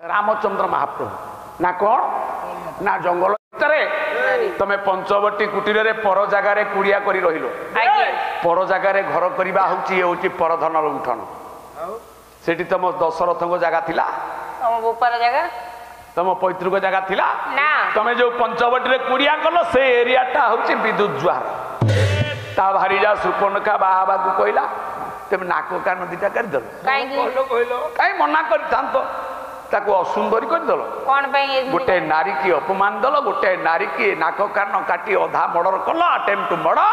रामचंद्र महाप्रभु ना कौन ना जंगल तमे पंचवटी कुटीर रे पर जगार कुड़िया करी रहिलो पर जगार घर करवा हूँ परधन लुंठन सेठी तुम दशरथ जगह थिला तुम पैतृक जगह थिला तमे जो पंचवटी रे कुड़िया कल से एरियाटा हूँ विद्युत ज्वार ता भारी जा सुपर्णखा बाहा को कहला तेज नाक कान दीटा करदेल कहीं मना कर ताको असुंदरी कर दल गोटे नारी की अपमान दल गोटे नारी की नाक कान काटी अधा मर्डर कल attempt to murder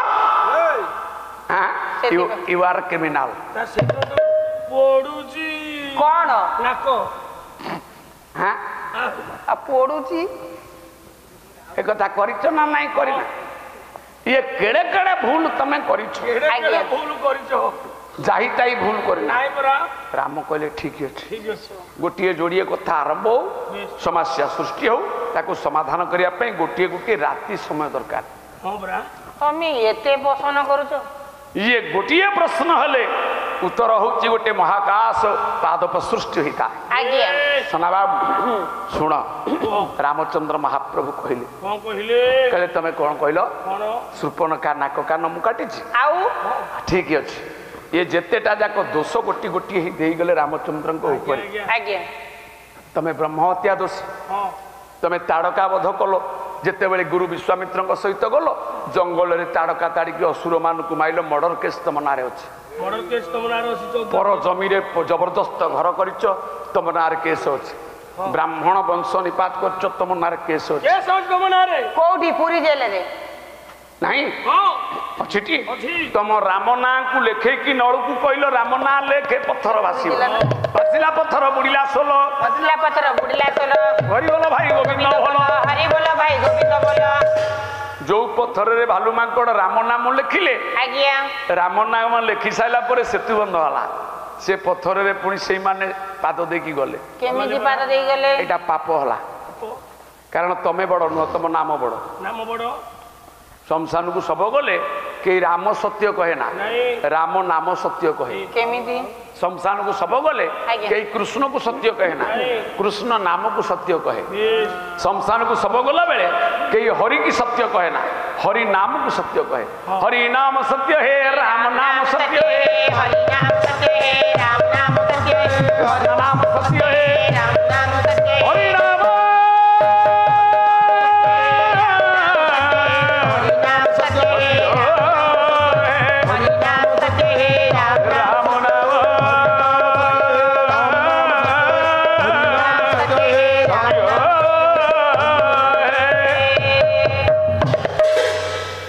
you are criminal कौन नाक पड़ुची एक कथा करिछ ना नहीं करिना ये केड़े केड़े भूल तमे करिछ भूल करिछ जाही ताई भूल करना राम कहले ठीक है गोटे जोड़िए कथा आरंभ हो समस्या सृष्टि हो ताको समाधान करिया पे गोटे गोटे राति समय दरकार तमे एते प्रश्न करूछ ये गोटे प्रश्न हले उत्तर होची गोटे महाकाश पादप सृष्टि होता सोना बाबू सुन रामचंद्र महाप्रभु कहले तमे कौन कहलो सुपर्णखा नाक कान मु काटी ठीक अच्छे ये जेतेटा जाक दोष गोटी गोटी दे गले रामचंद्र तमे ब्रह्म हत्या दोष तमे ताड़का बध कल जिते बड़े गुरु विश्वामित्र सहित गल जंगल में ताड़का ताड़िकी असुर मान को माइल मर्डर केस तुम नारे अच्छे पर जमी रे जबरदस्त घर कर तुम नारे केस अच्छे ब्राह्मण वंश निपात कर तुम नारे केस अच्छे पूरी जेल रे नहीं अच्छी तुम राम ना को लेखे कि नड़ को कहल राम ना लेखे पत्थर भाषिला पत्थर बुड़िला सोल पत्थर बुड़िला सोल हरि बोल भाई गोविंद बोल हरि बोल भाई गोविंद बोल जो पत्थर रे भालू मांकड़ राम नाम लिखिले राम नाम लिखि साइला पर सेतु बंध होला से पत्थर रे पुणी से माने पाद देकी गले केमिति पाद देकी गले एटा पाप होला कारण तमे बड़ न तुम नाम बड़ शमशान को सब गले के राम सत्य कहे ना राम नाम सत्य कहे शमशान को सब गले के कृष्ण को सत्य कहे ना कृष्ण नाम को सत्य कहे शमशान को सब गला बेले के हरि की सत्य कहे ना हरि नाम को सत्य कहे हरि नाम सत्य है राम नाम सत्य है हरि नाम सत्य है राम नाम सत्य है हरि नाम सत्य है राम नाम सत्य है हरि नाम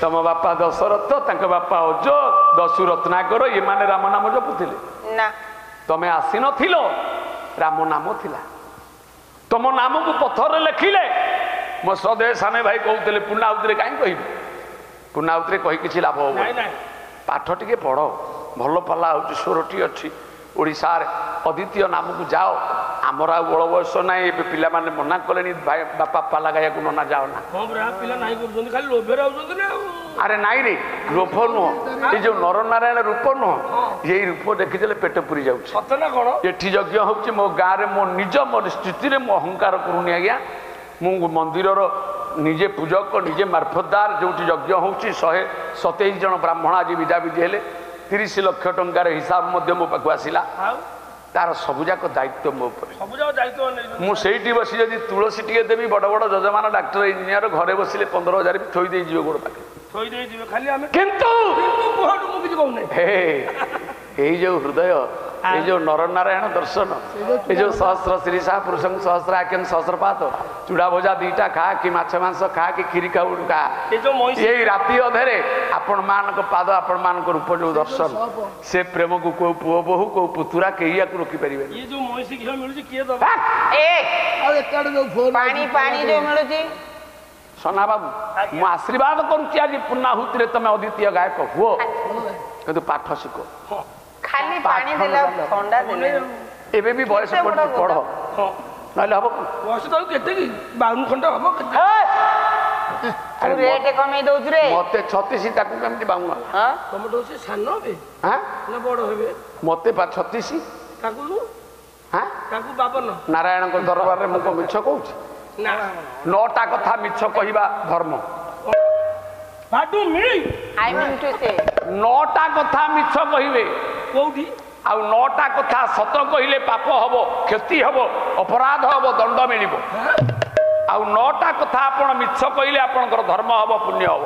तम बापा दशरथ तंक बापा अज दस्यु रत्नाकर ये माने राम नाम जपुथिले ना तमे आसी नथिलो राम नाम थिला तम नाम को पत्थर लिखिले मो सदे साने भाई कहते पुनाउती कहीं कह पुनाउती कही किसी लाभ हो पाठ टिके पढ़ भल पाला हो स्वरटी अच्छी ओडिशार अद्वितीय नाम को जाओ आमर आ बड़ बयस ना पिला माने मना कले भाई बापा पाला गाया को नना जाओ ना अरे नाई रे रूप नुह ये जो नर नारायण रूप नुह यही रूप देखीदे पेट पूरी जाऊँगी यज्ञ हूँ मो गाँव में मो निज मो स्थिति में मो अहंकार करूनी आज्ञा मु मंदिर निजे पूजक निजे मार्फतदार जो यज्ञ हूँ 127 जन ब्राह्मण आज विदा विधि हेले 30 लाख टंकार हिसाब मो पाक आसला तार सबुजाक दायित्व मो मुझे बसी जब तुलसी टे देवी बड़ बड़ जजमान डाक्टर इंजीनियर घरे बसिले 15,000 भी थोई दे गोड़ पाखे किंतु ये जो हृदय ये जो नर नारायण दर्शन ये जो सहस्र शीर्षा पुरुष सहस्र आख्यान सहस्रपात चूड़ा भजा दीटा खा कि माछ मांस खा कि खीरी खाऊ खा यही राति अधे आपण मान पाद आपण मान रूप जो दर्शन से प्रेम को को पुओ बहु को पुतुरा कहीं को रोकी पारे सोना बाबू मु आशीर्वाद करुच्ची आज पुर्णाहुति तमें अद्वितीय गायक हुओ किंतु पाठ शिख खाली पानी देला ठंडा देले एबे भी बयस पढ़ नले हबो बयस तो केते की 52 घंटा हबो तू रेट कमे दउछ रे मते 36 ताकू केमति 52 हां कम दउछ सानो बे हां ना बड़ हेबे मते 36 ताकू हाँ ତାଙ୍କୁ ବାବନ नारायण दरबार में मुझे मिछ कहूँ ନା 9टा कथा मिछ कहवा धर्म ଭାଟୁ ମିଳି I mean to say 9टा कथा मिछ कहबे କୋଉଠି ଆଉ 9ଟା କଥା ସତ କହିଲେ ପାପ ହବ କ୍ଷତି ହବ ଅପରାଧ ହବ ଦଣ୍ଡ ମିଳିବ ଆଉ 9ଟା କଥା ଆପଣ ମିଛ କହିଲେ ଆପଣଙ୍କର ଧର୍ମ ହବ ପୁଣ୍ୟ ହବ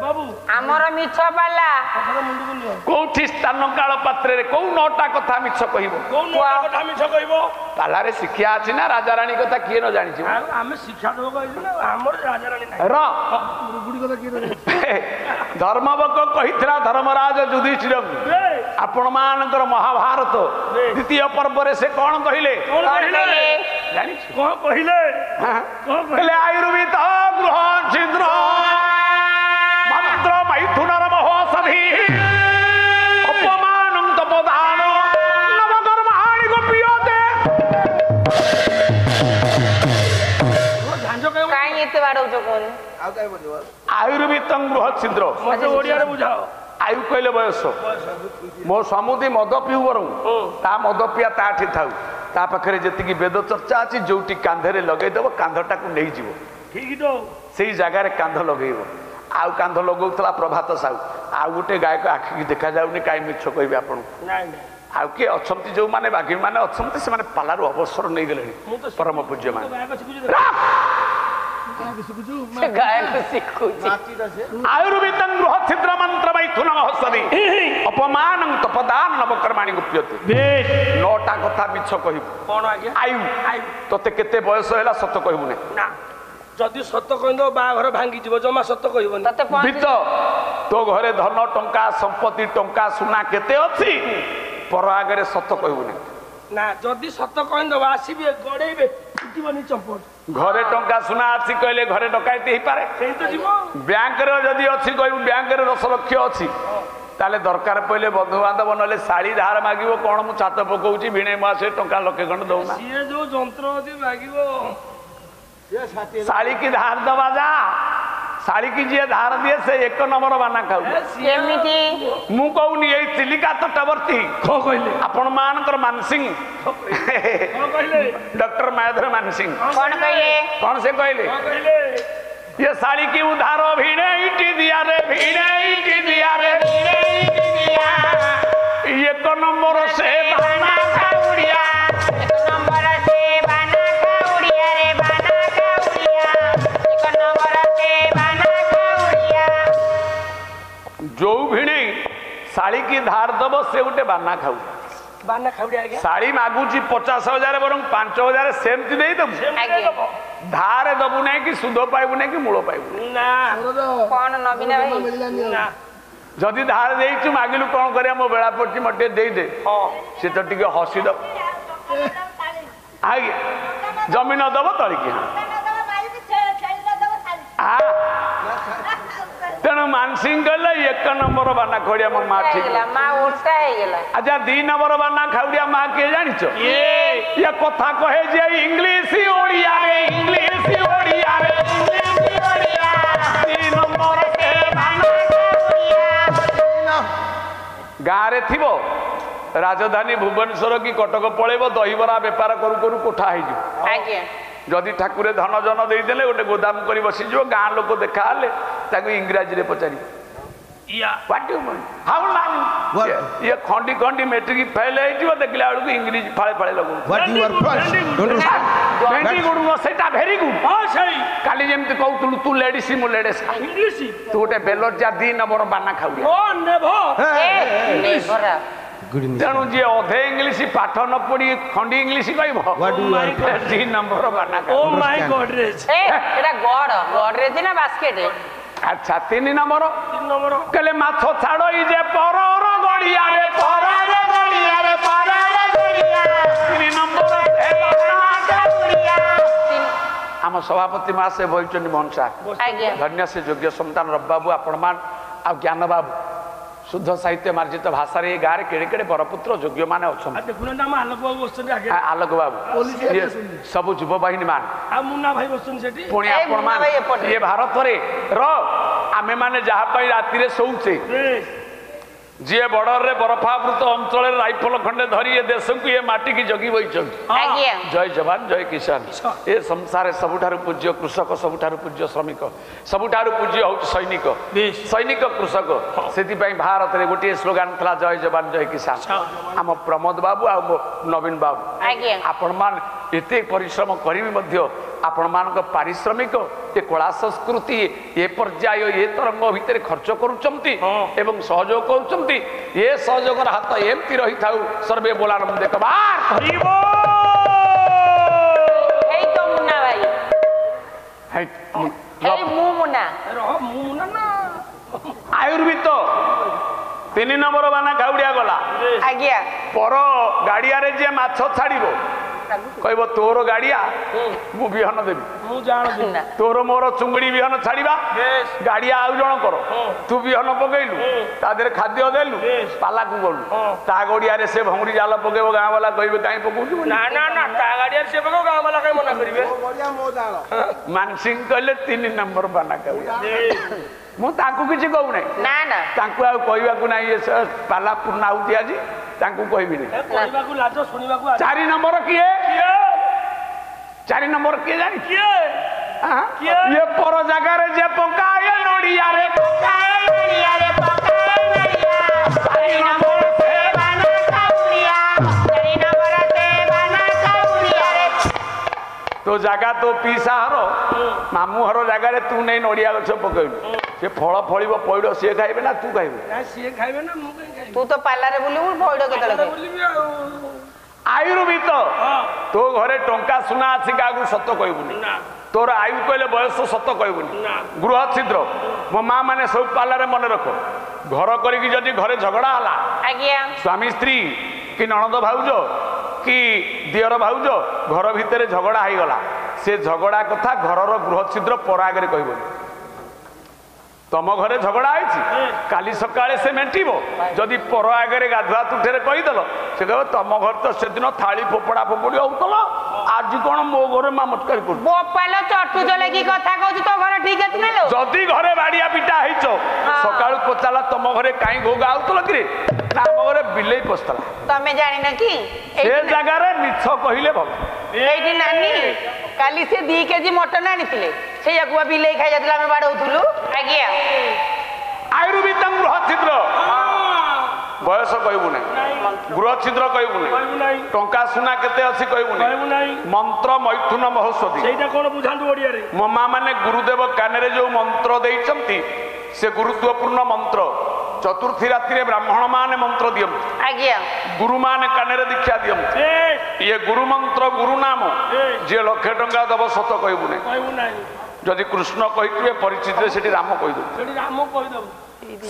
ବାବୁ ଆମର ମିଛ ପାଲା କଥାଟା ମୁଣ୍ଡକୁ ନିଅ କୋଉଠି ସ୍ଥାନ କାଳ ପାତ୍ରରେ କୋଉ 9ଟା କଥା ମିଛ କହିବ କୋଉ ନଅଟା କଥା ମିଛ କହିବ ପାଲାରେ ଶିକ୍ଷା ଅଛି ନା ରାଜାରାଣୀ କଥା କିଏ ନ ଜାଣିଛି ଆଉ ଆମେ ଶିକ୍ଷା ଦେବ କହିଛୁ ନା ଆମର ରାଜାରାଣୀ ନାହିଁ ର ଗୁଡ଼ି କଥା କିଏ ଜାଣିଛି ଧର୍ମବକ କହିଥିଲା ଧର୍ମରାଜ ଯୁଧିଷ୍ଠିରଙ୍କୁ ଆପଣ ମାନଙ୍କର ମହାଭାରତ ଦ୍ୱିତୀୟ ପର୍ବରେ ସେ କଣ କହିଲେ କଣ କହିଲେ ଜାଣିଛୁ କଣ କହିଲେ କହିଲେ ଆୟୁର୍ବେଦ ଗୃହ ଛିଦ୍ର ମାତ୍ର ମୈଥୁନର ମହୋଷଧି ଅପମାନ ତପଦାନ ନବକର୍ମାଣି ଗୋପୀୟତେ ଝାଞ୍ଜ କହିବ କାଇଁ ଏତେ ବାଡଉଛ କହୁନି ଆୟୁର୍ବେଦ ଗୃହ ଛିଦ୍ର ମତେ ଓଡ଼ିଆରେ ବୁଝାଅ ଆୟୁ କହିଲେ ବୟସ ମୋ ସମୁଦି ମଦ ପିଉ ବରଂ ତା ମଦ ପିଆ ତାଠି ଥାଉ ତା ପାଖରେ ଯେତିକି ବେଦ ଚର୍ଚ୍ଚା ଅଛି ଯୋଉଠି କାନ୍ଧରେ ଲଗେଇଦବ କାନ୍ଧଟାକୁ ନେଇଯିବ ଠିକ ତ ସେଇ ଜାଗାରେ କାନ୍ଧ ଲଗେଇବ ଆଉ କାନ୍ଧ ଲଗଉଥିଲା ପ୍ରଭାତ ସାହୁ ଆଉ ଗୋଟେ ଗାୟକ ଆଖିକି ଦେଖାଯାଉନି କାହିଁ ମିଛ କହିବେ ଆପଣଙ୍କୁ ନାଇଁ ନାଇଁ ଆଉ କିଏ ଅଛନ୍ତି ଯୋଉମାନେ ବାଘୀ ମାନେ ଅଛନ୍ତି ସେମାନେ ପାଲାରୁ ଅବସର ନେଇଗଲେଣି ପରମ ପୂଜ୍ୟ ମାନେ ଗାୟକ ଶିଖୁଛୁ ସେ ଗାୟକ ଶିଖୁଛି ଆୟୁର୍ବେଦ ଗୃହ ଛିଦ୍ର ମନ୍ତ୍ର ମୈଥୁନ ମହୋଷଧି ଅପମାନ ତପଦାନ ନବକର୍ମାଣି ଗୁପ୍ୟତେ 9ଟା କଥା ମିଛ କହିବୁ କଣ ଆଜ୍ଞା ଆୟୁ ତତେ କେତେ ବୟସ ହେଲା ସତ କହିବୁ ନାହିଁ ନା ଯଦି ସତ କହିଦବ ବାହାଘର ଭାଙ୍ଗିଯିବ ଜମା ସତ କହିବନି ତତେ ବିତ ତୋ ଘରେ ଧନ ଟଙ୍କା ସମ୍ପତ୍ତି ଟଙ୍କା ସୁନା କେତେ ଅଛି ପର ଆଗରେ ସତ କହିବୁ ନାହିଁ ନା ଯଦି ସତ କହିଦବ ଆସିବେ ଗଡେଇବେ ଫୁଟିବନି ଚମ୍ପଟ ଘରେ ଟଙ୍କା ସୁନା ଅଛି କହିଲେ ଘରେ ଡକାୟତି ହେଇପାରେ ସେଇ ତ ଯିବ ବ୍ୟାଙ୍କରେ ଯଦି ଅଛି କହିବୁ ବ୍ୟାଙ୍କରେ 10 ଲକ୍ଷ ଅଛି ତାହେଲେ ଦରକାର ପଇଲେ ବନ୍ଧୁବାନ୍ଧବ ନହେଲେ ଶାଢ଼ୀ ଧାର ମାଗିବ କଣ ମୁଁ ଛାତ ପକଉଛି ଭିଣେଇ ମାସେ ଟଙ୍କା ଲକ୍ଷେ ଖଣ୍ଡେ ଦଉନା ସିଏ ଯୋଉ ଯନ୍ତ୍ର ଅଛି ମାଗିବ ଶାଢ଼ୀ କି ଧାର ଦବା ଯା ଶାଢ଼ୀ କି ଯିଏ ଧାର ଦିଏ ସେ 1 ନମ୍ବର ବାନା ଖାଉ କେମିତି ମୁଁ କହୁନି ଏଇ ଚିଲିକା ତଟବର୍ତ୍ତୀ କଣ କହିଲେ ଆପଣ ମାନଙ୍କର ମାନସିଂ କଣ କହିଲେ ଡକ୍ଟର ମାୟାଧର ମାନସିଂ କଣ କହିଲେ କଣ ସେ କହିଲେ କଣ କହିଲେ ये साड़ी की उधारो भिड़े दिया रे भिड़े दिया रे एक नंबर से बाना खाउड़िया एक नंबर से बाना खाउड़िया रे बाना खाउड़िया एक नंबर से बाना खाउड़िया जो भिड़े साड़ी की धार दब से गोटे बाना खाऊ बाना खाउड़िया आज्ञा साड़ी मागुची 50,000 बरं 5,000 सेमती दे दबु धार दबु नहीं कि सुध पाइबु नहीं कि मूल पाइबु ना कौन नवीन भाई ना जदि धार देइछु मागिलु कोन करिया मो बेला पड़ची मटे दे दे से तो टिके हसी दब आगे जमीन दब तळी की तेणु मानसिंह कहले 1 नंबर बाना खोड़िया मो माँ ठीक माँ उल्टा है गेला अच्छा 2 नंबर बाना खाउड़िया माँ के जानिछ ये कथा कहे जे इंग्लिश ओडिया रे 3 नंबर के बाना गाँव थिबो राजधानी भुवनेश्वर की कटक पलैब दहीबरा बेपार करू करू कोठा हो जदि ठाकुरे धन जन देदेले गोटे गोदाम कर बसीज गाँ लोक देखा इंग्राजी रे पचारि ये खंडी खंडी मेट्रिक फेल हो देखला बेलू इंग्रीज फाड़े फाड़े लगू भेरी गुड काली जमी कहूँ तू लेडीज मु लेडीज तू गोटे बेलट जा 2 नंबर बाना खाऊ तेणु जी अधे इंग्लीश पाठ न पढ़ी खंडी इंग्लीश कह 2 नंबर बाना ना बास्केट अच्छा 3 नंबर कहले माछ छाड़ जे परर गड़िया रे 3 नंबर आम सभापति माँ से बोलचंदी मोहन साह धन्य से योग्य संतान रब बाबू आपण मान आ ज्ञान बाबू शुद्ध साहित्य मार्जित भाषा रे गाँव केड़े केड़े बरपुत्र योग्य मान अच्छा आलोक बाबू ये सब युव बाहिनी मान पुणी आपण मान ये भारत रे आमे माने जहाँ राति रे शोचे जी बॉर्डर बरफावृत अंचल राइफल खंडे धरी ए देश को ये माटी की जगी बही जय जवान जय किसान ए संसार सबुठारु पूज्य कृषक सबुठारु पूज्य श्रमिक सबुठारु पूज्य हूँ सैनिक सैनिक कृषक से भारत में गोटे स्लोगान था जय जवान जय किसान आम प्रमोद बाबू आ नवीन बाबू आपण मान एते परिश्रम करी आपण मान पारिश्रमिक ये कला संस्कृति ये पर्याय ये तरंग भितर खर्च करुचंती एवं सहयोग करुचंती ये सहयोगर हाथ एमती रही था सर्वे बोलानंद कबार तो मुन्ना भाई आयुर्वेद 3 नंबर बाना गाउडिया गला आज्ञा पर गाड़िया रे जे माछ छाड़िबो कहब तोर गाड़िया मु बिहन देवी तोर मोर चुंगड़ी बिहन छाड़िबा गाड़िया आउ जण कर तू बिहन पकेलु ता देरे खाद्य देलु पाला को गलु ता गाड़िया रे से भंगुरी जाल पकेबो गां वाला कहबे काई पकौछु ना ना ना ता गाड़िया से पको गां वाला काई मना करिवे गाड़िया मो जाल मानसिंह कहले 3 नंबर बना गाड़िया मु ताकू किछि कहू नै ना ना ताकू आ कहबा को नै ये पाला पूर्णाहुति आजी ताकू कहबी नै कहबा को लाज सुनिबा को 4 नंबर किए 4 नंबर किए जानी किए ये पर जगह रे जे पकाए नडिया रे पकाए नडिया रे पकाए नडिया 4 नंबर से बना काउरिया 4 नंबर से बना काउरिया रे तो जगह तो पीसा हरो मामू हरो जगह रे तू नै नडिया गछ पकाइलु से फल फलिबो पइडो से खाइबे ना तू खाइबे ना से खाइबे ना मु काई खाइबे तू तो पाला रे बुलिबो पइडो केतले बुलिबी आयुर्वेद तो घरे टंका सुना आसी कागु सत कहबुनी तोर आयु कहले बयस सत कहबुनी गृह छिद्र मो माँ माने सब पाला रे मन रखो घर करी जदि घरे झगड़ा हला आज्ञा स्वामी स्त्री कि ननद भाउज कि दियर भाउज घर भितरे झगड़ा हाई गला से झगड़ा कथा घरर गृह छिद्र पर आगे कहबुनी तम घरे झगड़ा है काली सकाळे से मेंटिबो जदि पर आगे गाधुआ तुठे कहीदेल से कह तम घर तो से दिन थाली फोपड़ा फोपड़ी होतल आज कौन मो घरे मामत्कारी कर बोपाल चटू चले की कथा कहू तो घर ठीक अछि ना लो जदि घरे बाड़िया पिटा हैचो सकाळु पचाला तम घरे काई घोगा आउतल कि ना हम घरे बिलेई पस्तला तमे जानि न कि से जगह रे मिछ कहिले भल एठी नानी काली से 2 केजी मटन आनिथिले से यकुआ बिलेई खाइ जातला हम बाडौथुलु आज्ञा आयुर्वेद गृह छिद्र बयस कहबू ना गृह छिद्र कहबू ना टंका सुना केते अछि कहबू ना मंत्र मैथुन महोषधि सेटा कोन बुझांतु ओडिया रे मम्मा माने गुरुदेव काने रे जो मंत्र देइचंती से गुरुत्वपूर्ण मंत्र चतुर्थी रात्रि रे ब्राह्मण माने मंत्र दियम आज्ञा गुरु माने काने रे दीक्षा दियम ये गुरु मंत्र गुरु नाम जे लक्ष टंका दब सत कहबू ना जदि कृष्ण कहितबे परिचित सेठी राम कहि दो सेठी राम कहि दो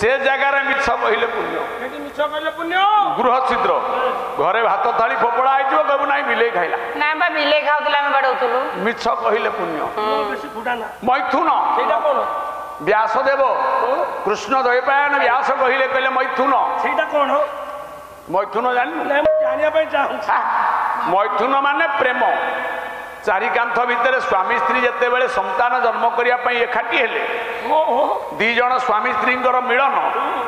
से जगह रे मिछ कहिले पुण्य सेठी मिछ कहिले पुण्य गृह छिद्र घरे भात थाली फोपड़ा आइजो कहबू नाही बिले खाइला ना बा बिले खाउतला हम बाडौथुलु मिछ कहिले पुण्य बेसी फुटा ना मैथुन सेटा कोन व्यासदेव कृष्ण द्वैपायन व्यास कहिले कहले मैथुन सेटा कोन मैथुन जानि ना जानिया पे चाहू मैथुन माने प्रेम चारिकांथ भितर स्वामी स्त्री जिते बेले संतान जन्म करने एकाठी हेले दी जन स्वामी स्त्री मिलन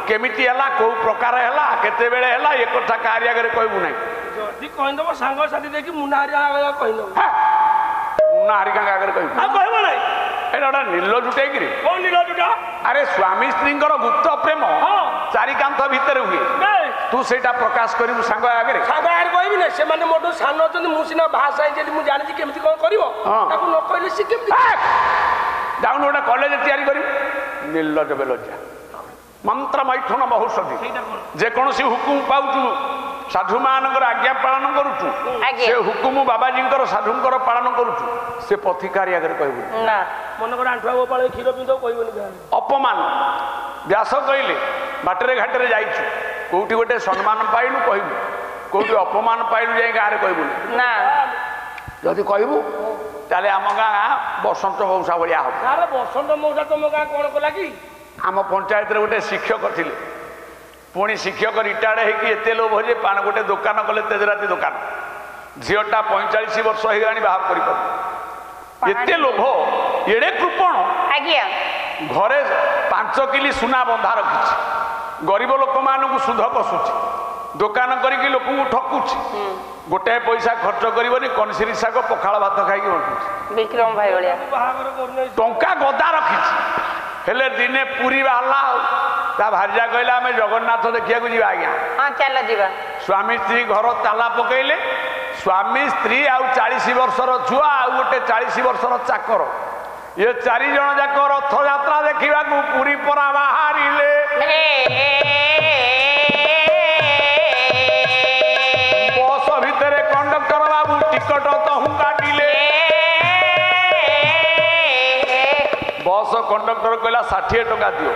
केमिति हैला को प्रकार हैला केते बेले हैला एक कथा कारी आगे कहबू नै जदी कहंदबो सांग साथी देखि मुनारी आगे कहंदबो मुनारी का आगे कहबू आ कहबो नै एटा नीलो जुटे गिरी कोन नीलो जुटा अरे स्वामी स्त्री गुप्त प्रेम चारिकांथ भितर हुए तू सेटा प्रकाश करू सांग आगे कहबी ना से माने मोटो सान अछन मु सिना भाषा जदी मु जानि छी केमिति कोन करिवो ताकू न कहले सी केमिति जाउन ओटा कॉलेज तैयारी करी नीलज बेलजा मंत्र मैथुन महोषधि जे कोनसी हुकुम पाउचु साधु मानकर आज्ञा पालन करूचु से हुकुम बाबाजी साधुंकर पालन करूचु से पथिकारी आगे कहबू ना मन कर आंठुआ गोपाल क्षीर पिंदो कहबोनी अपमान व्यास कहले बाटरे घाटरे जाइछु कोठी गोटे सम्मान पाइलु कहबू कोठी अपमान पाइलु जाई गारे कहबू ना जदि कहबू ताले आम गाँ बसंत मौसा भाया हम अरे बसंत मौसा तुम गाँ कौन कला कि आम पंचायत गोटे शिक्षक थिले पुणी शिक्षक रिटायर्ड होगी एत लोभ जे पान गोटे दुकान कले तेजराती दुकान झीटा 45 वर्ष हो बाहर कर लोभ एड़े कृपण आज्ञा घरे 5 किली सुना बंधा रखी गरीब लोक मानू सुध कसुची दुकान करिकी लोक ठकुची गोटाए पैसा खर्च करनी कनसिरी शाग पखाड़ भात खाई बंटुची विक्रम भाई भलिया टंका गदा रखिची हेले दिने पूरी बाहला ता भार्या कहला आम जगन्नाथ देखा जा आज्ञा हाँ चल जीवा स्वामी स्त्री घर ताला पकईले स्वामी स्त्री आउ 40 वर्षर छुआ आउ गोटे 40 वर्षर चाकर ये 4 जन जाक रथ यात्रा देखा पूरी परा बाहरिले बस भितर कंडक्टर बाबू टिकट तहु काटिले बस कंडक्टर कहला 60 टका दियो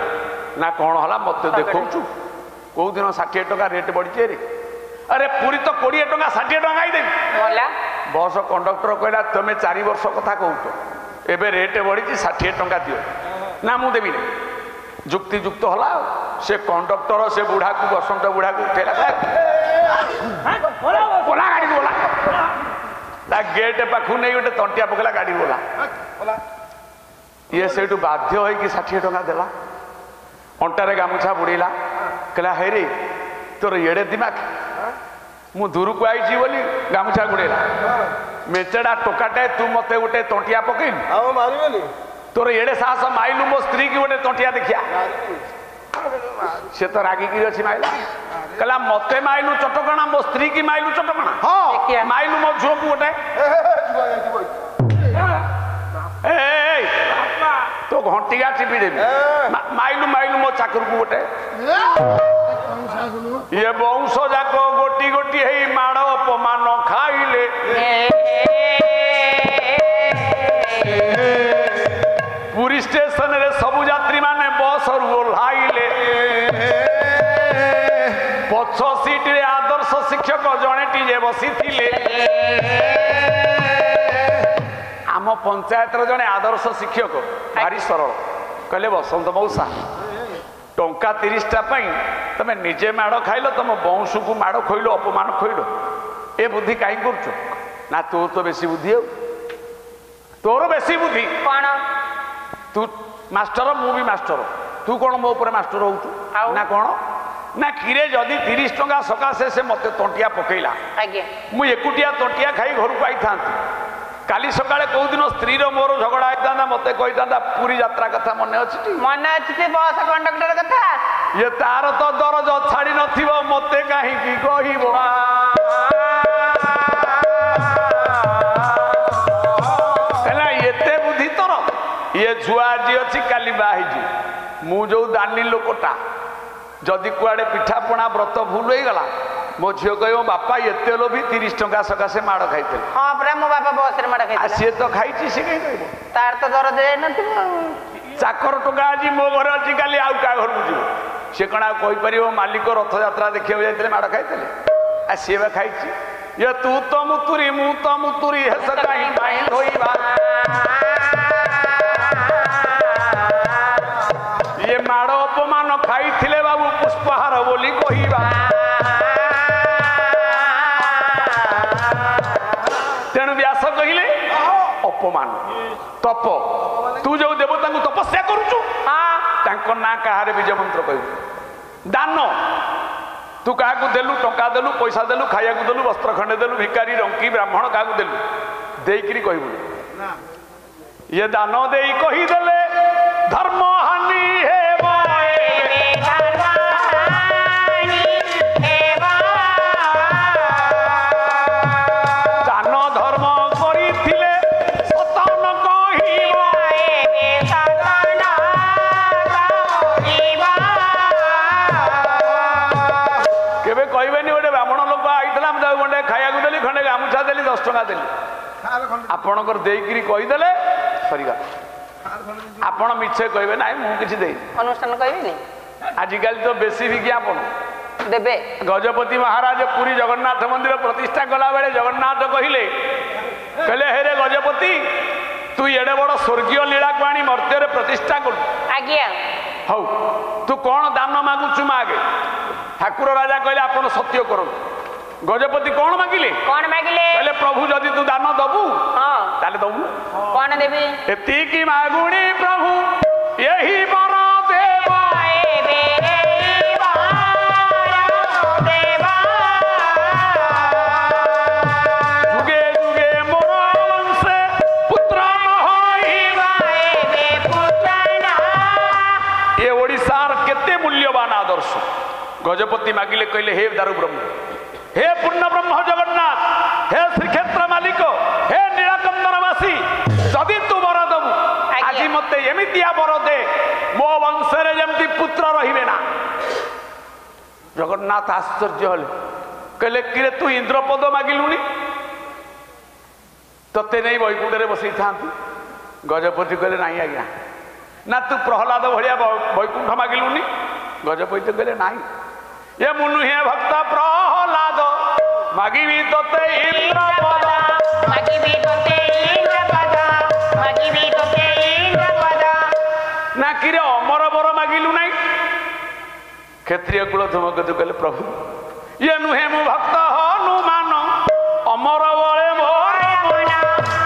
ना कौन है मत देखु कौ दिन 60 टका रेट बढ़ी रे अरे पूरी तो 20 टका 60 टका ही देवी बस कंडक्टर कहला तुम 4 वर्ष कथा कहूच एबे रेट बढ़ी 60 टका दियो ना मु देवी जुक्ति जुक्त हला से कंडक्टर से बुढ़ा को बसंत बुढ़ा को उठेला बोला गाड़ी बोला ता गेट पाखु नहीं गोटे तंटिया पकला गाड़ी बोला ये से बाध्य हो 60 टका देला अंटारे गामुछा बुड़ेला कहला हे रे तोर एड़े दिमाग मु दूर को आई बोली गामुछा गुड़ेला मेचेड़ा टोकाटे तू मत गोटे तंटिया पकईलु तोर एड़े साहस माइलु मो स्त्री की गोटे तंटिया देखिया से तो रागिकी अच्छी माइला कहला मते माइलु चटकणा मो स्त्री की माइलु चटकणा हाँ माइलु मो झुओ को गोटे तो घंटिया टिपी देवी माइलु माइलु मो चाकर को गोटे ये वंश जाक गोटी गोटी है माड़ अपमान खाइले पुरी स्टेशन रे सबु यात्री माने बस ओह्लाइले पछ सीट रे आदर्श शिक्षक जने टीजे बसी थिले आम पंचायत जड़े आदर्श शिक्षक भारी सरल कहले बसंत मौसा टंका 30 टा तमें निजे माड़ खाइल तुम वंश को माड़ खोल अपमान खोल ए बुद्धि कहीं कर ना तोर तो बेसी बुद्धि तोर बेसी बुद्धि कौन तू मास्टर मु भी मास्टर तू कौन मो ऊपर मास्टर हो ना कौन ना किरे जदि 30 टंका सकाशे से मत तंटिया पकईला मु एकुटिया तंटिया खाई घर को आई था काली सकाळे कौ दिन स्त्री मोर झगड़ा होता मत कही पूरी यात्रा कथा मन अच्छी मन अच्छी बस कंडक्टर कथा ये तार तो दरज छाड़ी नथिबो मते काहे की कहिबो एला एते बुद्धि तोर ये छुआ जी अच्छी काली बाही जी मु जो दानी लोकटा जदि कुआडे पिठा पणा व्रत भूल हो गला मो झील कह बापा एत लोभी 30 टंका सकाशे माड़ खाई हाँ परा मो बापा बस रे माड़ खाई सी तो खाई सी कहीं कह तार तो दरद चाकर टंका आज मो घर अच्छी काली आउ क्या घर को जीव सी कण आपर मालिक रथ यात्रा देखा जाते माड़ खाई सी खाई ये तू तो मुतुरी हेस कहीं धोइबा ये माड़ अपमान खाई बाबू पुष्पहार बोली कहवा तेणु व्यास कहले अपमान तप तू जो देवता को तपस्या करुचु ना कहारे बीज मंत्र कहू दान तू क्या देलु टंका देलु पैसा देलु खाया देलु वस्त्र खंडे देलु भिकारी रंकी ब्राह्मण क्या देलु देकरी कहबू ये दान दे कहीदेले धर्म हानि है आपणकर देकरी कहीदेले सरीगा आपण मिछे कहबे ना मु किछि दे अनुष्ठान कहबेनी आजिकल तो बेसी विज्ञापन देबे गजपति महाराज पुरी जगन्नाथ मंदिर प्रतिष्ठा कला बेले जगन्नाथ कहले हे रे गजपति तू एडे बड़ स्वर्गीय लीला को आनी मर्त्य रे प्रतिष्ठा कर आज्ञा हौ तू कौन दान मागुचु मागे ठाकुर राजा कहले आपण सत्य करो गजपति कौन मागिले कहले प्रभु जदि तू दान दबु हाँ ताले दबु कौन देबी एति की मागुणी प्रभु यही बर देव ବର୍ଷ ଗଜପତି ମାଗିଲେ, କହିଲେ ହେ ଦାରୁ ବ୍ରହ୍ମ, हे पूर्ण ब्रह्म जगन्नाथ, हे श्रीक्षेत्र मालिक, हे नीलकंदरवासी, जदि तू वर दबु आज मत एमितिया वर दे मो वंश जमती पुत्र रहिबे ना। जगन्नाथ आश्चर्य हले, कहले किरे तू इंद्रपद मागिलुनी, तते नहीं वैकुंठ रे बसई थांती। गजपति कहले नहीं आज्ञा। ना तू प्रहलाद भलिया वैकुंठ मागिलुनी? गजपति कहले नहीं, ये मुनु हे भक्त प्रहलाद मागिबी तोते इंद्रपद, मागिबी तोते इंद्रपद, मागिबी तोते इंद्रपद। ना किरे अमर बर मागिलु नहीं? क्षत्रिय कुल धूमकेतु कहले प्रभु ये नुहे मु भक्त हनुमान, अमर बरे मोर मन,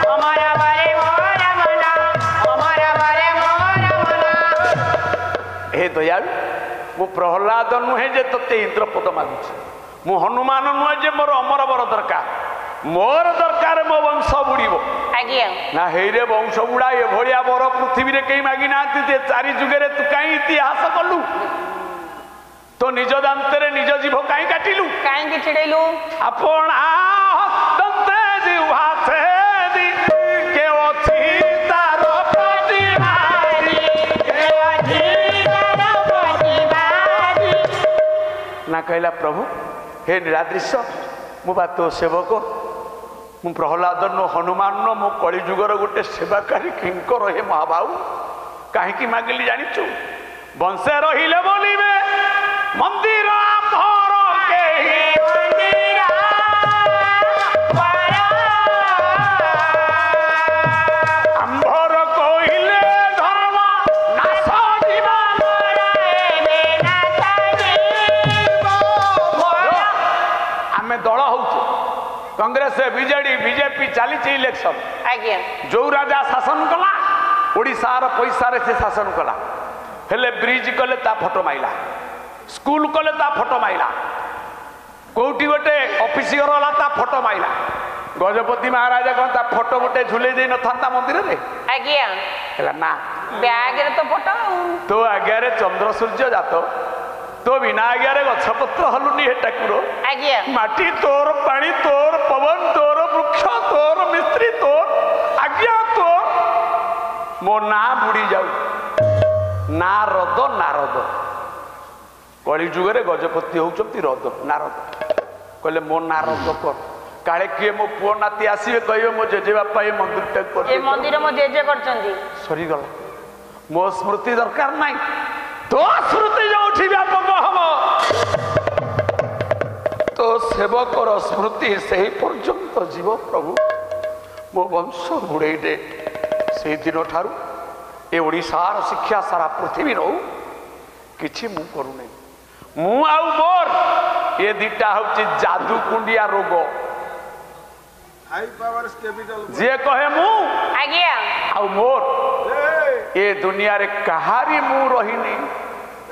अमर बरे मोर मन, अमर बरे मोर मन। हे दयालु, मु प्रहलाद नुहे जे तोते इंद्रपद मागुछि, मु हनुमान नुहे जे मोर अमर बर दरकार, मोर दरकार मो वंश बुड़ीबो। आज्ञा ना हेरे वंश बुड़ा ए भलिया बर पृथ्वी रे केई मागी नांती, जे चारि जुगे रे तू काई इतिहास कलु, तो निज दांतरे निज जीभ काई काटिलु, काई कि छिड़ैलु? आपण दंते जिह्वा छेदी के अछि तार प्रतिवादी, के अछि तार प्रतिवादी। ना कहला प्रभु हे निरादृश्य, मु बा तो सेवक, मु प्रहलाद नो हनुमान नो मु कली जुगर गोटे सेवाकारी किंकर हे महाबाहु, काहे मागिली जानिछु? वंशे रहिले बोलिबे मंदिर आम्भर केहि, मंदिर आम्भर कहिले धर्म नाश जीवा, आमे दल होउछु कांग्रेस बीजेडी बीजेपी चली इलेक्शन। आज्ञा जो राजा शासन कला ओडिशार पैसा से शासन कला, हेले ब्रिज कले ता फोटो माइला, स्कूल कले ता फोटो माइला, कोठी गोटे ऑफिस गला ता फोटो माइला। गजपति महाराज कौन ता फोटो गोटे झुले दे न था मंदिर रे? आज्ञा हेला ना, बैग रे तो फोटो, तो आज्ञा रे चंद्र सूर्य जात, तो बिना आज्ञा रे गछपत्र हलुनी हे ठाकुर। आज्ञा माटी तोर, पानी तोर, पवन तोर, वृक्ष तोर, मिस्त्री तोर, आज्ञा तोर, मो ना बुड़ी जाऊ नारद। नारद कली जुगे गजपति होउचंती रद, नारद कहले मो नारद कर, काले किए मो पुओ नाती आसीबे कहबे मो जेजे बापा ए मंदिर टा कर, ए मंदिर मो जेजे करचंती, सरी गला मो स्मृति दरकार नाही, तो स्मृति जो उठी व्यापक हबो, तो सेवकर स्मृति सही पर्यंत जीव प्रभु मो वंश बुड़े दे। से दिन ठारू ए ओडिशार शिक्षा सारा पृथ्वी रो किछि मु करू नै, मु आउ मोर ए दिटा होछि जादू कुंडिया रोग। हाई पावर्स कैपिटल जे कहे मु आज्ञा आउ मोर ए दुनिया रे कहारी मु रहिनी,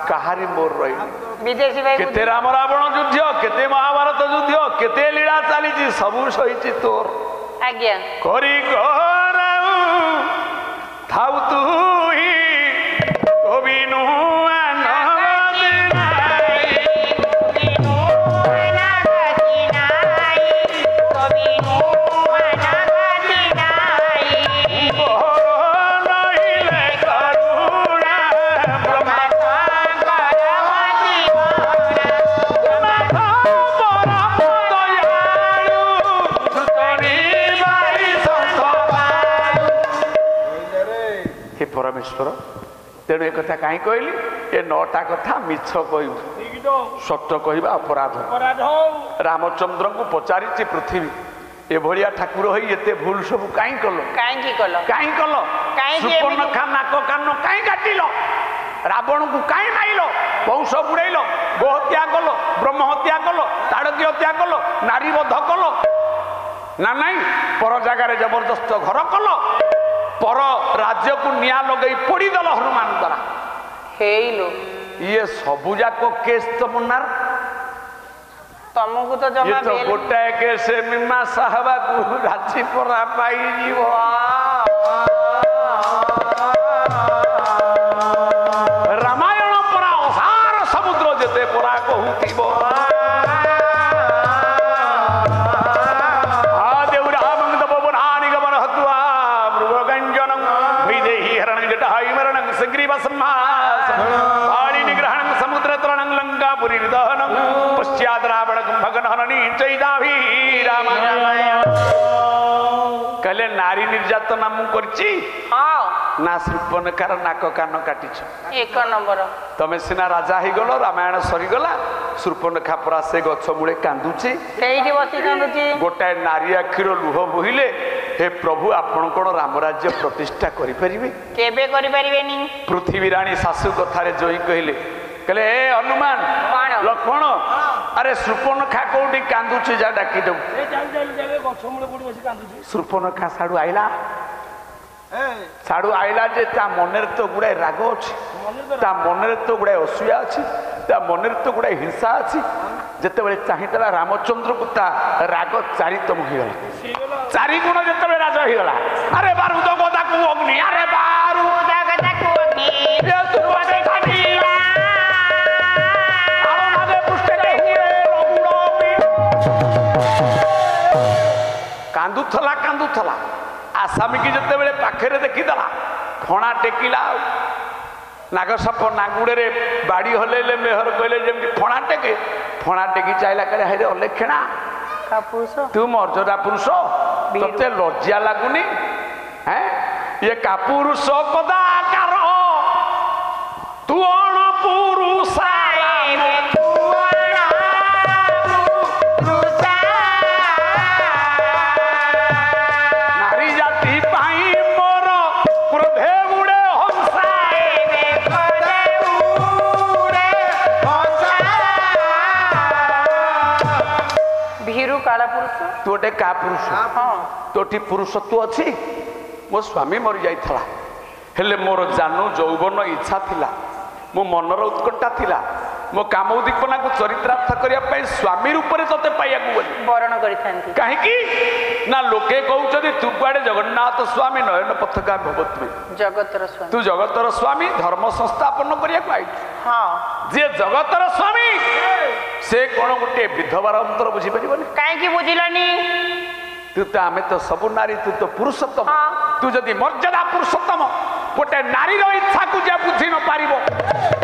कहारी मोर रहिनी। विदेशी भाई केते राम रावण युद्ध, केते महाभारत युद्ध, केते लीला चली सबू सही तोर। आज्ञा करी गराऊ थाउ तू ही कबिनु अनवति नाई, कबिनु अनवति नाई, कबिनु अनवति नाई। मोर नहिले करुणा ब्रह्मा करवती हे परमेश्वर, तेणु एक कथा कहीं कहली, ए नौटा कथा मिछ कहू, सत्य कहवा अपराध। रामचंद्र को पचारिछि पृथ्वी एभलिया ठाकुर होई एते भूल सब काई कलो, काई कल काई कलो, सुपर्णखा नाक कान काई काटिलो, रावण को काई माइलो, वंश बुड़ेलो, गो हत्या कलो, ब्रह्म हत्या कलो, ताड़की हत्या कलो, नारी बध कलो ना नहीं, पर जगार जबरदस्त घर कलो, पर राज्य को निया लगे पोड़ीदेल हनुमान द्वारा। हेलो ये सबू जाक केस तमन्नार, तुमको तो ये जमा तो गोटाए केस मीमा साहबा को राजी परा पाई जीव। रामायण परा असार समुद्र जेते ग्रीव संहारी निग्रहण समुद्र तरणं लंका पुरी दहनं पश्चात् रावण कुंभकर्ण हननी चैदाभी राम कहले नारी निर्यातना मु करची हाँ ना शूर्पणखार नाक कान काटिछ एक नंबर तमे सिना राजा ही गलो रामायण सरीगला शूर्पणखा परा से गछ मूले कांदुची ସେଇଠି ବସି କାନ୍ଦୁଛି गोटाए नारी आखिर लुह बोहिले हे प्रभु आपण कोन राम राज्य प्रतिष्ठा करि परिबे କେବେ କରିପାରିବେନି पृथ्वी रानी सासु कथारे जोई कहले कहले हे हनुमान कौन? लक्ष्मण अरे शूर्पणखा कोठी कांदुची जा डाकी दउ ଏ ଚାଲି ଚାଲି ଯାବେ ଗଛ ମୂଳେ କୋଉଠି ବସି କାନ୍ଦୁଛି शूर्पणखा साडू आइला साडू आइला जे ता मनरे तो गुड़ाए राग अछि ता मनरे तो गुड़ाए असूया अछि ता मनरे तो गुड़ाए हिंसा अछि जते बेले चाहितला रामचंद्र को ता राग चारितम हो गला चारि गुण जते बेले राज हो गला अरे बारूद गोदा को अग्नि अरे बारूद କଥା କୁହନି ये सुरवटे खाटीला आलो नादे पुष्टे के हुए रघुड़ोबी कांदुथला आसामी की जते बेले पाखरे देखिदला फणा टेकिला नागसाप नांगुड़े बाड़ी हलेले मेहर कहले जेमती फणा टेकी चाहला करे हे अलेखेणा କାପୁରୁଷ तू मर्यादा पुरुष तते लज्जा लगुनी हैं ये कापुरुष कदाकार तू अण पुरुष नारी जाति पाई मोर क्रोधे उड़े हंसा ଭୀରୁ କାଳ ପୁରୁଷ तू गोटे का पुरुष ହଁ तोटी पुरुषत्व अच्छी मो स्वामी मरी जाइथला हेले मोर जानू जौवन इच्छा थिला मो मनर उत्कंठा थिला मो काम उद्दीपना को चरित्रार्थ करिया पई स्वामी रूप रे तते पाइया को बोली ବରଣ କରିଥାନ୍ତି काहे की ना लोके कहउछदी तू कुआडे जगन्नाथ स्वामी नयन पथका भवत्वे ଜଗତର ସ୍ୱାମୀ तू जगतर स्वामी धर्म संस्थापन करिया को आई ହଁ जे जगतर स्वामी से कोन गोटे विधवार अंतर बुझी परिबनी କାହିଁକି ବୁଝିଲନି तू तो आमे तो सब नारी तू तो पुरुषोत्तम हाँ। तू जदि मर्यादा पुरुषोत्तम गोटे नारी इच्छा को जे बुझी न पारिबो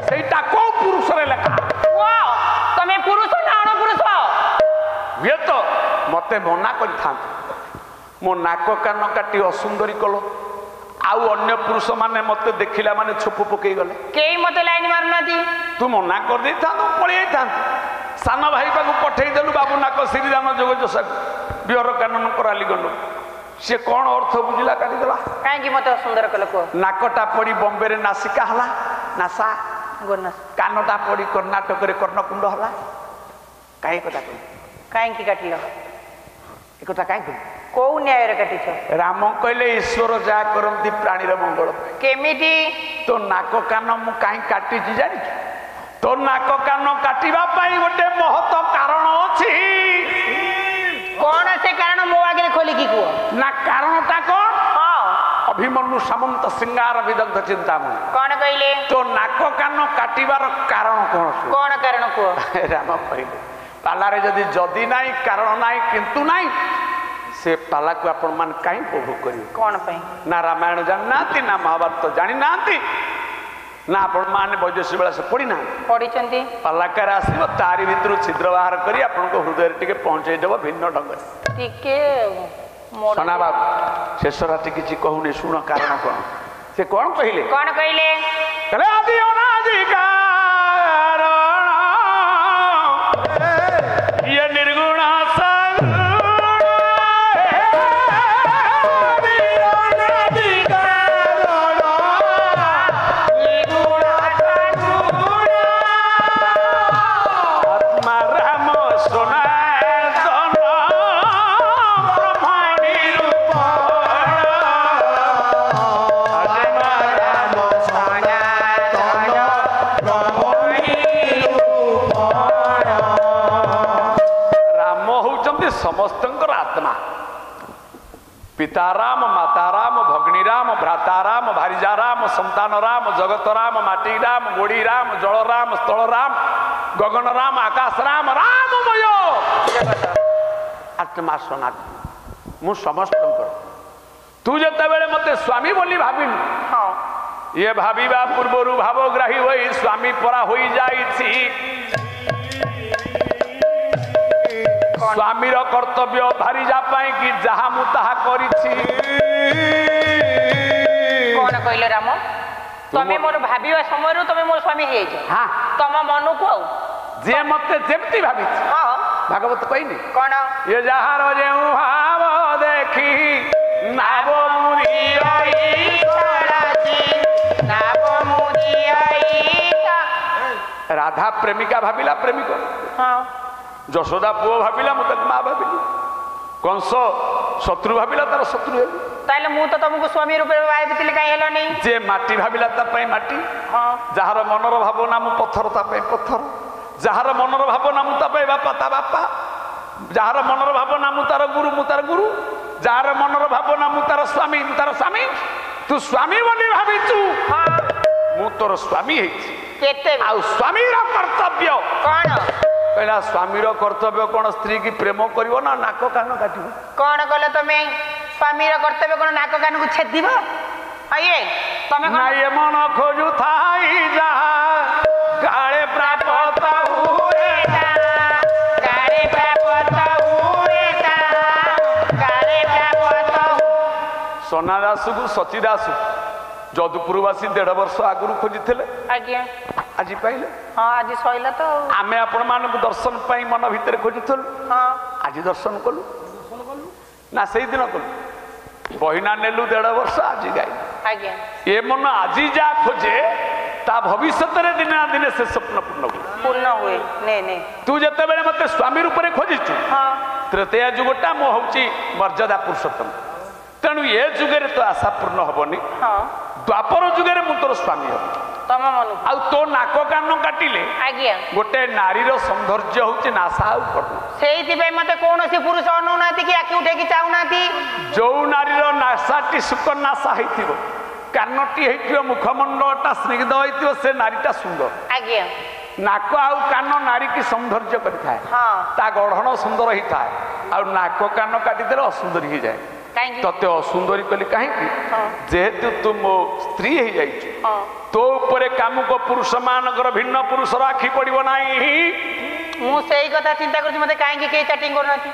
सेटा को पुरुष रे लेखा ୱାଓ, ତମେ ପୁରୁଷ ନା ଅଣପୁରୁଷ ये तो मते मना करि था मो नाक कान काटी असुंदरी कलो आउ अन्य पुरुष माने मते देखिला माने छुपु पकई गले କେହି ମତେ ଲାଇନ ମାରୁନାହାନ୍ତି तू मना कर दे था तो पळी था सान भाई पाकु पठेई देलु बाबू नाक श्रीराम जोग जसा बिहर कानून कराली गलो से कौन अर्थ बुझिला काटी देला କାହିଁକି ମତେ ଅସୁନ୍ଦର କଲ କୁହ नाकटा पड़ी बॉम्बे रे नासिका हला नासा ଗୋନାସ कानटा पड़ी कर्णाटक रे कर्णकुंड हला काहे कथा कहि କାହିଁକି କାଟିଲ ए कथा काहे कहि କୋଉ ନ୍ୟାୟରେ କାଟିଛ राम कहले ईश्वर जा करंती प्राणी रे मंगल କେମିତି तो नाक कान मु काहे काटी जी जानि तो नाक कान काटिबा पई गोटे महत कारण अछि କଣ ସେ କାରଣ ମୋ ଆଗରେ ଖୋଲିକି କୁହ ना कारणटा कोन ହଁ अभिमन्यु सामंत सिंगार विदग्ध चिंतामणि କଣ କହିଲେ तो नाक कान काटिबार कारण कोन କଣ କାରଣ କୁହ राम कहले पालारे जदि नाई कारण नाई किंतु नाई से पाला को आपण मान काई उपभोग करियो କଣ ପାଇଁ ना रामायण जाननाती ना महाभारत जानी नाती ना आपण माने वैजसी बेला से पड़ी ना ପଢିଛନ୍ତି पालाकार आसीबो तारी भितर छिद्र बाहर करी आपण को हृदय टिके पहुंचै देबो भिन्न ढंग ଟିକେ ମୋର सना बाबू शेषरा टिके जी कहूने सुन कारण कोन से कोन कहिले କଣ କହିଲେ कहले आदि अनादि कारण ये निर्गुण समस्तंकर आत्मा पिताराम माताराम भग्नीराम भ्राताराम भारिजाराम संतानराम जगतराम माटीराम गोड़ीराम जलराम स्थलराम गगनराम आकाशराम राममय आत्मा सनातन मु समस्तंकर तू जते बेले मते स्वामी बोली भाबिलु ହଁ ये भाविबा पूर्वरु भावग्राही होई स्वामी परा होई जाइछि स्वामीर कर्तव्य भारी जा पाई कि जहा मु ताहा करिछि कौन कहले राम तमे मोर भाबिवा समय तमे मोर स्वामी हे हाँ तम मन को आउ जे मते जेमती भाबिछि हाँ भागवत कहनी कौन ये जहार जेउ भाव देखी नाव मुरियाई राधा प्रेमिका भाविला प्रेमिक हाँ यशोदा पुओ भाविला मु तक माँ भाविली कंस शत्रु भाविला तार शत्रु हेली ताले मु तो तुमको स्वामी रूप में भाबितिले काई हेलो नहीं जे माटी भाविला ता पई माटी हाँ जहार मनर भावना मु पत्थर ता पई पत्थर जहार मनर भावना मु ता पई बापा ता बापा जहार मनर भावना मु तार गुरु जहार मनर भावना मु तार स्वामी तू स्वामी बोली भाविचु हाँ मु तोर स्वामी हेछि केते आउ स्वामीर कर्तव्य कौन कहला स्वामीर कर्तव्य कौन स्त्री की प्रेम करिवो ना नाक कान काटिबो कौन कहले तमे स्वामीर कर्तव्य कौन नाक कान को छेद दिबो आइए तमे ना ये मन खोजु थाई जा काळे प्राप्त हुए गारे प्राप्त हुए गारे प्राप्त सोना दास को सची दास जदुपुरवासी 1.5 वर्ष आगुरु खोजिथिले आज्ञा आज पाइले हाँ आज सइला तो आमे आपण मानक दर्शन पाई मन भितर खोजिथल हाँ आज दर्शन कलु ना सेही दिन कलु बहिना नेलु 1.5 वर्ष आज गाई आज्ञा ए मन आज जा खोजे ता भविष्य रे दिन ना दिन से स्वप्न पूर्ण हुए ने ने तू जते बेले मते स्वामी रूप रे खोजिछु हाँ तृतीय जुगटा मो होची मर्यादा पुरुषोत्तम तेणु ए जुगे तो आशा पूर्ण हबनी हाँ द्वापर जुगे मु तोर स्वामी हब तम मन आ तो नाक कान काटिले आज्ञा गोटे नारीर सौंदर्य होची नासा आउ पडु सेइति पे मते कोनोसी पुरुष अनुनाती कि आखि उठे कि चाउनाती जो नारीर नासाटी सुकर नासा हेतिबो कानटी हेतिबो मुखमंडलटा स्निग्ध हेतिबो से नारीटा सुंदर आज्ञा नाक आउ कान नारी की सौंदर्य करिथाय हाँ ता गढ़ण सुंदर हिताय आ नाक कान काटी देले असुंदर ही जाए काहे तते असुंदरी कली काहे हाँ जेहेतु तुम मो स्त्री ही जाइछु हाँ तो ऊपर कामुक पुरुष मानकर भिन्न पुरुष राखी पड़िब नाही मु सेई कथा चिंता करछि मते काहे के चाटिंग करनाती